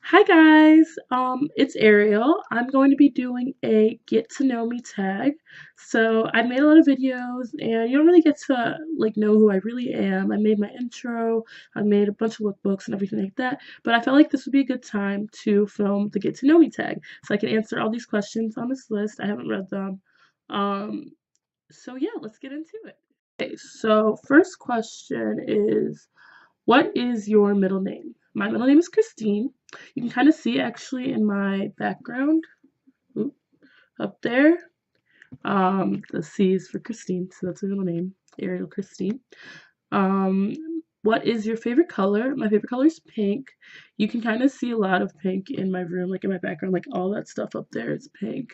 Hi guys, it's Ariel. I'm going to be doing a get to know me tag. So I made a lot of videos and you don't really get to know who I really am. I made my intro, I made a bunch of lookbooks and everything like that, but I felt like this would be a good time to film the get to know me tag so I can answer all these questions on this list. I haven't read them. Um, so yeah, let's get into it. Okay, so first question is, what is your middle name? My middle name is Christine. You can kind of see actually in my background, oop, up there. The C is for Christine, so that's my middle name, Ariel Christine. Um, what is your favorite color? My favorite color is pink. You can kind of see a lot of pink in my room, like in my background, like all that stuff up there is pink.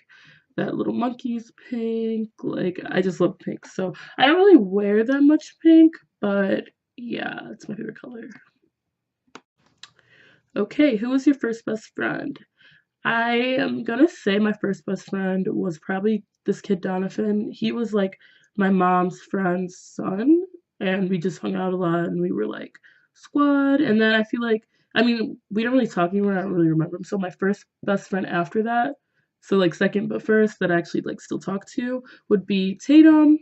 That little monkey's pink. Like, I just love pink. So I don't really wear that much pink, but yeah, it's my favorite color. Okay, who was your first best friend? I am gonna say my first best friend was probably this kid Donovan. He was like my mom's friend's son, and we just hung out a lot and we were like squad. And then I feel like, I mean, we don't really talk anymore. I don't really remember him. So my first best friend after that, so like second but first that I actually like still talk to would be Tatum.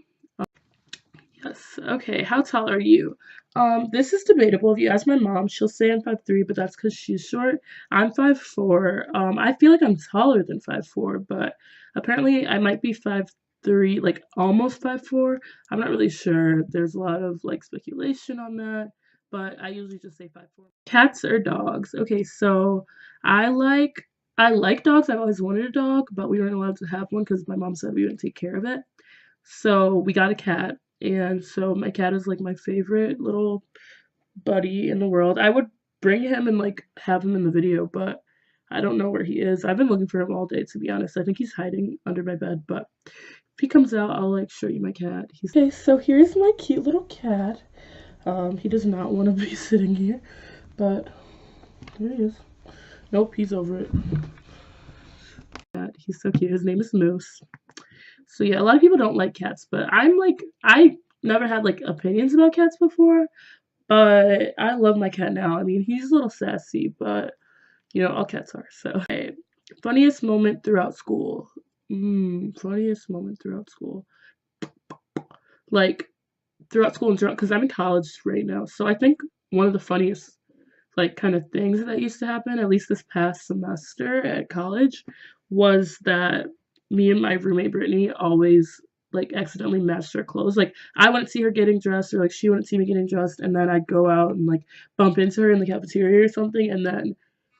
Yes. Okay. How tall are you? This is debatable. If you ask my mom, she'll say I'm 5'3", but that's because she's short. I'm 5'4". I feel like I'm taller than 5'4", but apparently I might be 5'3", like almost 5'4". I'm not really sure. There's a lot of like speculation on that, but I usually just say 5'4". Cats or dogs? Okay, so I like I like dogs. I've always wanted a dog, but we weren't allowed to have one because my mom said we wouldn't take care of it. So we got a cat, and so my cat is like my favorite little buddy in the world. I would bring him and like have him in the video, but I don't know where he is. I've been looking for him all day, to be honest. I think he's hiding under my bed, but if he comes out, I'll like show you my cat. He's okay. So here's my cute little cat. He does not want to be sitting here, but there he is. Nope, he's over it. He's so cute. His name is Moose. So yeah, a lot of people don't like cats, but I never had like opinions about cats before, but I love my cat now. I mean, he's a little sassy, but all cats are. So, okay. Funniest moment throughout school. Funniest moment throughout school. Like throughout school and throughout, because I'm in college right now. So I think one of the funniest like kind of things that used to happen, at least this past semester at college, was that me and my roommate Brittany always like accidentally matched our clothes. Like I wouldn't see her getting dressed or like she wouldn't see me getting dressed and then I'd go out and like bump into her in the cafeteria or something and then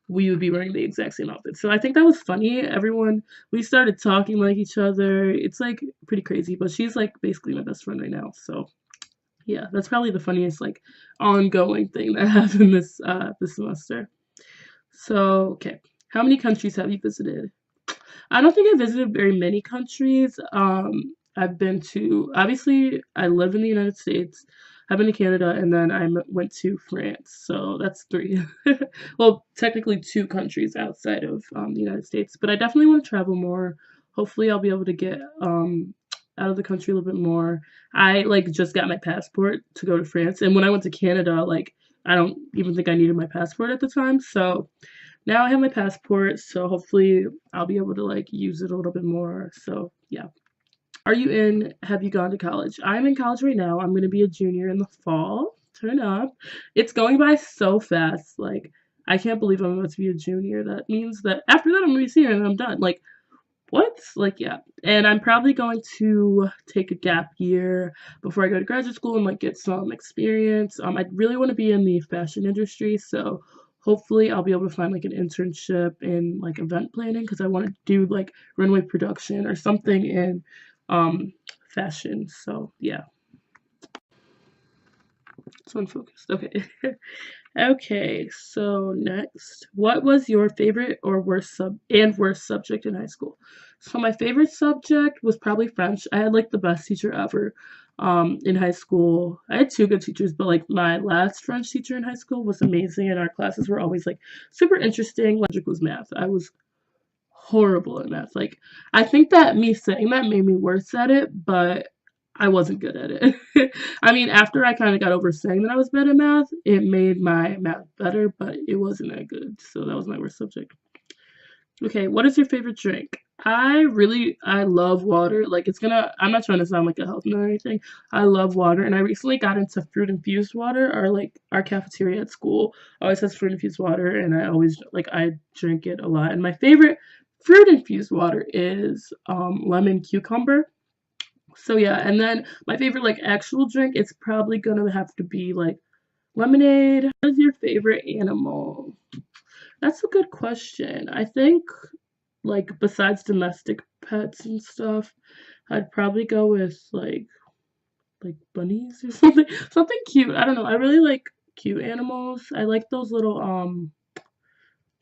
we would be wearing the exact same outfit. So I think that was funny. We started talking like each other. It's like pretty crazy, but she's like basically my best friend right now. So yeah, that's probably the funniest like ongoing thing that happened this semester. So, okay. How many countries have you visited? I don't think I visited very many countries. I've been to obviously I live in the United States. I've been to Canada and then went to France. So that's three. Well, technically two countries outside of the United States, but I definitely want to travel more. Hopefully, I'll be able to get out of the country a little bit more. I like just got my passport to go to France, and when I went to Canada, like I don't even think I needed my passport at the time. So now I have my passport, so hopefully I'll be able to like use it a little bit more. So yeah. Have you gone to college? I'm in college right now. I'm gonna be a junior in the fall. Turn up. It's going by so fast. Like I can't believe I'm about to be a junior. That means that after that I'm gonna be a senior and I'm done. Like what? Like yeah. And I'm probably going to take a gap year before I go to graduate school and like get some experience. I really want to be in the fashion industry, so hopefully I'll be able to find like an internship in like event planning because I want to do like runway production or something in um fashion. So yeah. So unfocused. Okay. Okay, so next, what was your favorite or worst subject in high school? So my favorite subject was probably French. I had like the best teacher ever in high school. I had two good teachers, but like my last French teacher in high school was amazing and our classes were always like super interesting. Subject was math. I was horrible at math. Like I think that me saying that made me worse at it, but I wasn't good at it. I mean, after I kind of got over saying that I was bad at math, it made my math better, but it wasn't that good. So that was my worst subject. Okay, what is your favorite drink? I love water. Like I'm not trying to sound like a health nut or anything. I love water, and I recently got into fruit infused water. Our cafeteria at school always has fruit infused water, and I drink it a lot. And my favorite fruit infused water is lemon cucumber. So yeah, and then my favorite like actual drink, it's probably gonna have to be like lemonade. What is your favorite animal? That's a good question. I think like besides domestic pets and stuff, I'd probably go with like bunnies or something. Something cute. I don't know. I really like cute animals. I like those little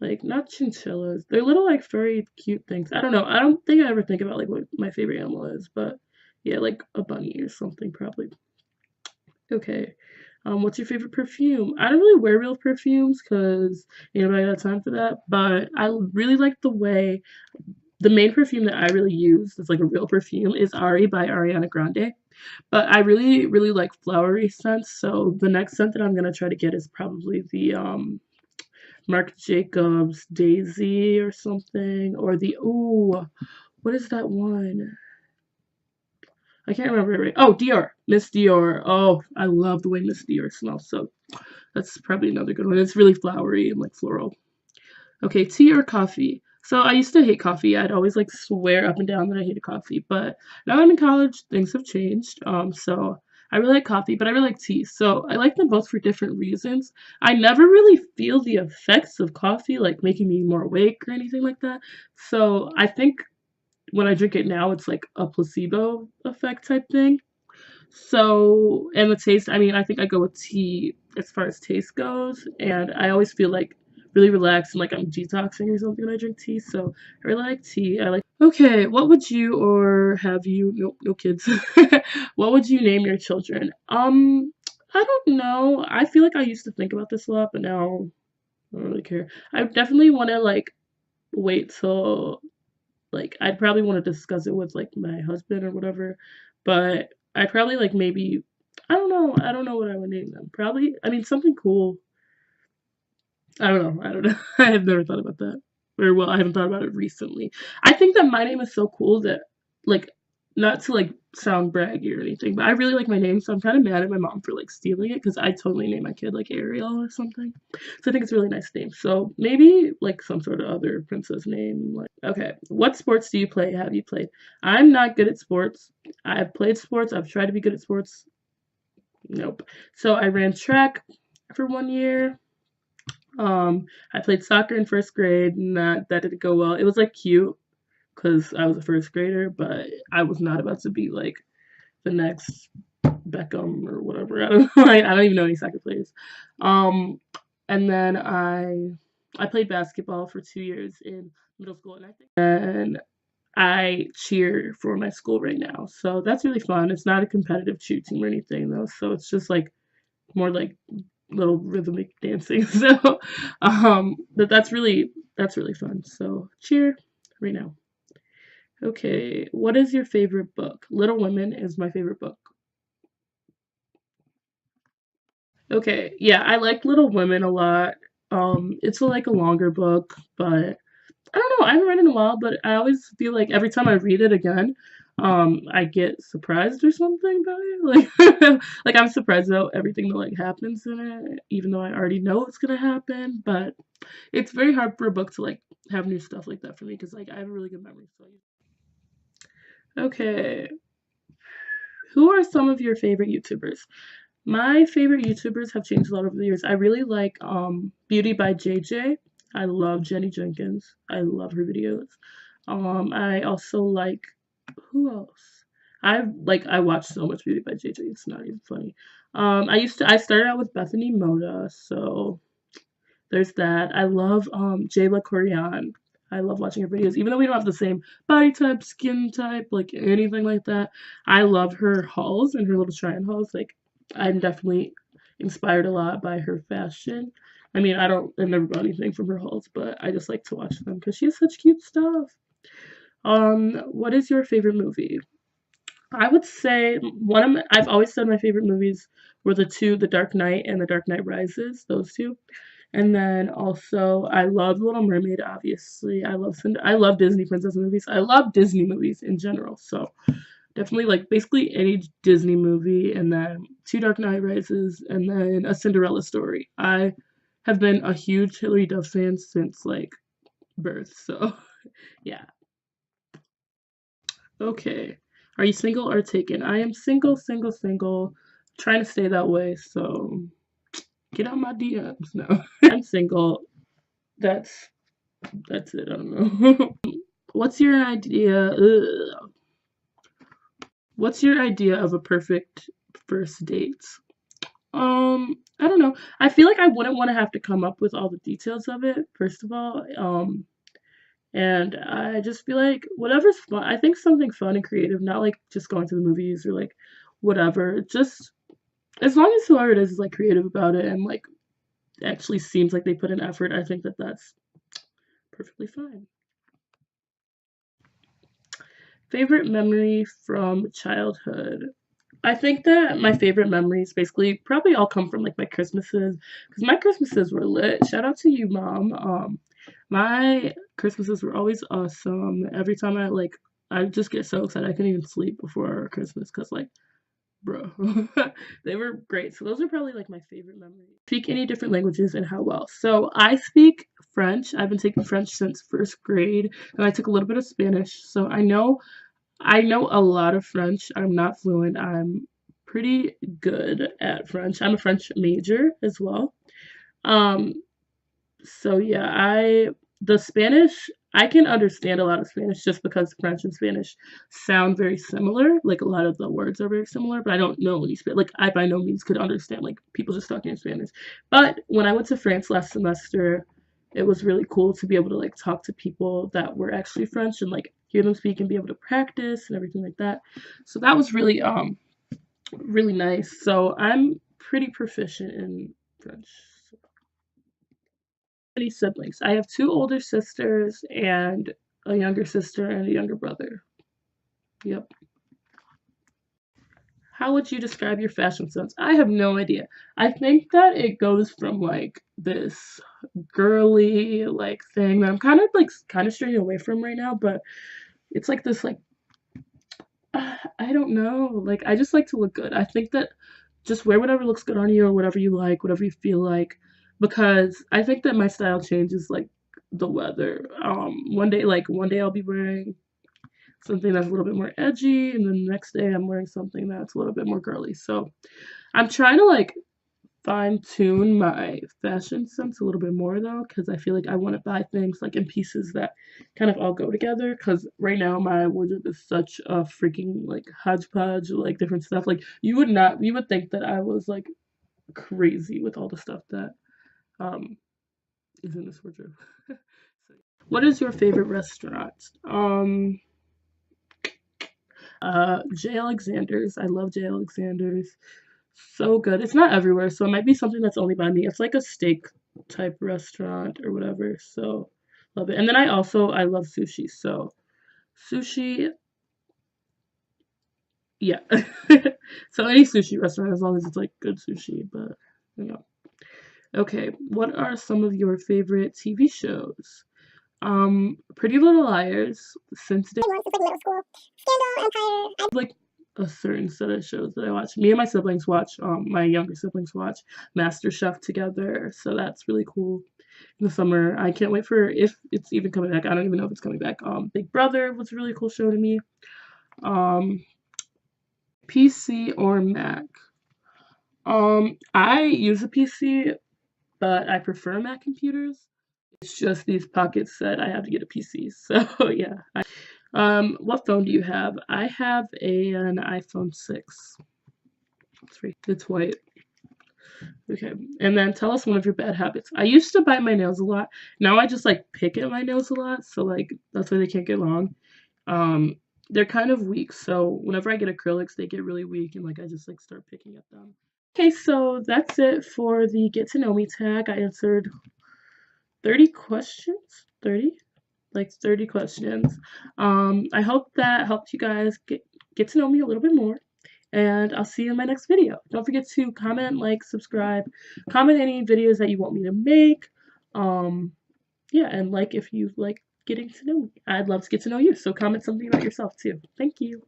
like not chinchillas. They're little like furry cute things. I don't know. I don't think I ever think about like what my favorite animal is, but yeah, like a bunny or something probably. Okay. What's your favorite perfume? I don't really wear real perfumes because nobody got time for that, but I really like the main perfume that I really use that's like a real perfume is Ari by Ariana Grande. But I really, really like flowery scents, so the next scent that I'm gonna try to get is probably the Marc Jacobs Daisy or something, or the ooh, what is that one? I can't remember it right. Oh, Dior, Miss Dior. Oh, I love the way Miss Dior smells. So that's probably another good one. It's really flowery and like floral. Okay, tea or coffee? So I used to hate coffee. I'd always like swear up and down that I hated coffee, but now I'm in college, things have changed. So I really like coffee, but I really like tea. So I like them both for different reasons. I never really feel the effects of coffee like making me more awake or anything like that. So I think when I drink it now, it's like a placebo effect type thing. So, and the taste, I mean, I think I go with tea as far as taste goes, and I always feel like really relaxed and like I'm detoxing or something when I drink tea. So I really like tea. Okay, what would you or have you, no kids, what would you name your children? I don't know. I feel like I used to think about this a lot, but now I don't really care. I definitely want to like wait till like I'd probably want to discuss it with like my husband or whatever, but I probably like maybe I don't know. I don't know what I would name them. Probably I mean something cool. I don't know. I don't know. I have never thought about that. Or well, I haven't thought about it recently. I think that my name is so cool that like not to like sound braggy or anything, but I really like my name, so I'm kind of mad at my mom for like stealing it because I totally named my kid like Ariel or something. So I think it's a really nice name. So maybe like some sort of other princess name. Like okay, what sports do you play? Have you played? I'm not good at sports. I've played sports. I've tried to be good at sports. Nope. So I ran track for 1 year. I played soccer in first grade, and that didn't go well. It was like cute because I was a first grader, but I was not about to be like the next Beckham or whatever. I don't know. I don't even know any soccer players. Um, and then I played basketball for 2 years in middle school, and I cheer for my school right now. So that's really fun. It's not a competitive cheer team or anything though, so it's just like more like little rhythmic dancing. So but that's really fun. So cheer right now. Okay, what is your favorite book? Little Women is my favorite book. Okay, yeah, I like Little Women a lot. It's like a longer book, but I don't know, I haven't read it in a while, but I always feel like every time I read it again, I get surprised or something by it. Like like I'm surprised about everything that like happens in it, even though I already know it's gonna happen, but it's very hard for a book to like have new stuff like that for me because like I have a really good memory. So okay, who are some of your favorite YouTubers? My favorite YouTubers have changed a lot over the years. I really like Beauty by JJ. I love Jenny Jenkins. I love her videos. I also like who else? I watch so much Beauty by JJ. It's not even funny. I started out with Bethany Moda, so there's that. I love Jayla Corian. I love watching her videos, even though we don't have the same body type, skin type, like anything like that. I love her hauls and her little try-on hauls. Like, I'm definitely inspired a lot by her fashion. I mean, I've never bought anything from her hauls, but I just like to watch them because she has such cute stuff. What is your favorite movie? I would say I've always said my favorite movies were the two, The Dark Knight and The Dark Knight Rises, those two. And then also I love Little Mermaid, obviously. I love Disney princess movies. I love Disney movies in general. So definitely like basically any Disney movie, and then two Dark Knight Rises, and then A Cinderella Story. I have been a huge Hilary Duff fan since like birth. So yeah. Okay. Are you single or taken? I am single, single, single. Trying to stay that way, so get out my DMs. No. I'm single. That's that's it. I don't know. What's your idea? What's your idea of a perfect first date? I don't know. I feel like I wouldn't want to have to come up with all the details of it, first of all. And I just feel like whatever's fun. I think something fun and creative, not like just going to the movies or like whatever. Just as long as whoever it is like creative about it and like actually seems like they put in effort, I think that that's perfectly fine. Favorite memory from childhood. I think that my favorite memories basically probably all come from like my Christmases, because my Christmases were lit. Shout out to you, mom. My Christmases were always awesome. Every time I just get so excited I couldn't even sleep before Christmas because like bro, they were great. So those are probably like my favorite memories. Speak any different languages and how well? So I speak French. I've been taking French since first grade, and I took a little bit of Spanish. So I know a lot of French. I'm not fluent. I'm pretty good at French. I'm a French major as well. Um, so yeah, the Spanish, I can understand a lot of Spanish just because French and Spanish sound very similar. Like a lot of the words are very similar, but I don't know any Spanish. Like I by no means could understand like people just talking in Spanish. But when I went to France last semester, it was really cool to be able to like talk to people that were actually French and like hear them speak and be able to practice and everything like that. So that was really nice. So I'm pretty proficient in French. Many siblings. I have two older sisters and a younger sister and a younger brother. Yep. How would you describe your fashion sense? I have no idea. I think that it goes from like this girly like thing that I'm kind of straying away from right now, but it's like this like I don't know. Like I just like to look good. I think that just wear whatever looks good on you or whatever you like, whatever you feel like, because I think that my style changes like the weather. One day I'll be wearing something that's a little bit more edgy, and then the next day I'm wearing something that's a little bit more girly. So I'm trying to like fine tune my fashion sense a little bit more though, because I feel like I want to buy things like in pieces that kind of all go together. Because right now my wardrobe is such a freaking like hodgepodge, of, like different stuff. Like you would think that I was like crazy with all the stuff that um is in this wardrobe. So, what is your favorite restaurant? J. Alexander's. I love J. Alexander's. So good. It's not everywhere, so it might be something that's only by me. It's like a steak type restaurant or whatever. So love it. And then I love sushi. So sushi, yeah. So any sushi restaurant as long as it's like good sushi, but you know. Okay, what are some of your favorite TV shows? Pretty Little Liars, Sensitive. It's like middle school. Scandal, Empire. Like a certain set of shows that I watch. Me and my siblings watch, my younger siblings watch Master Chef together, so that's really cool. In the summer, I can't wait for if it's even coming back. I don't even know if it's coming back. Big Brother was a really cool show to me. Um, PC or Mac. I use a PC, but I prefer Mac computers. It's just these pockets that I have to get a PC. So yeah. What phone do you have? I have an iPhone 6. It's white. Okay. And then tell us one of your bad habits. I used to bite my nails a lot. Now I just like pick at my nails a lot, so like that's why they can't get long. Um, they're kind of weak, so whenever I get acrylics, they get really weak and like I just like start picking at them. Okay, so that's it for the get to know me tag. I answered 30 questions. 30? Like 30 questions. I hope that helped you guys get to know me a little bit more, and I'll see you in my next video. Don't forget to comment, like, subscribe, comment any videos that you want me to make. Yeah, and like if you like getting to know me. I'd love to get to know you, so comment something about yourself too. Thank you.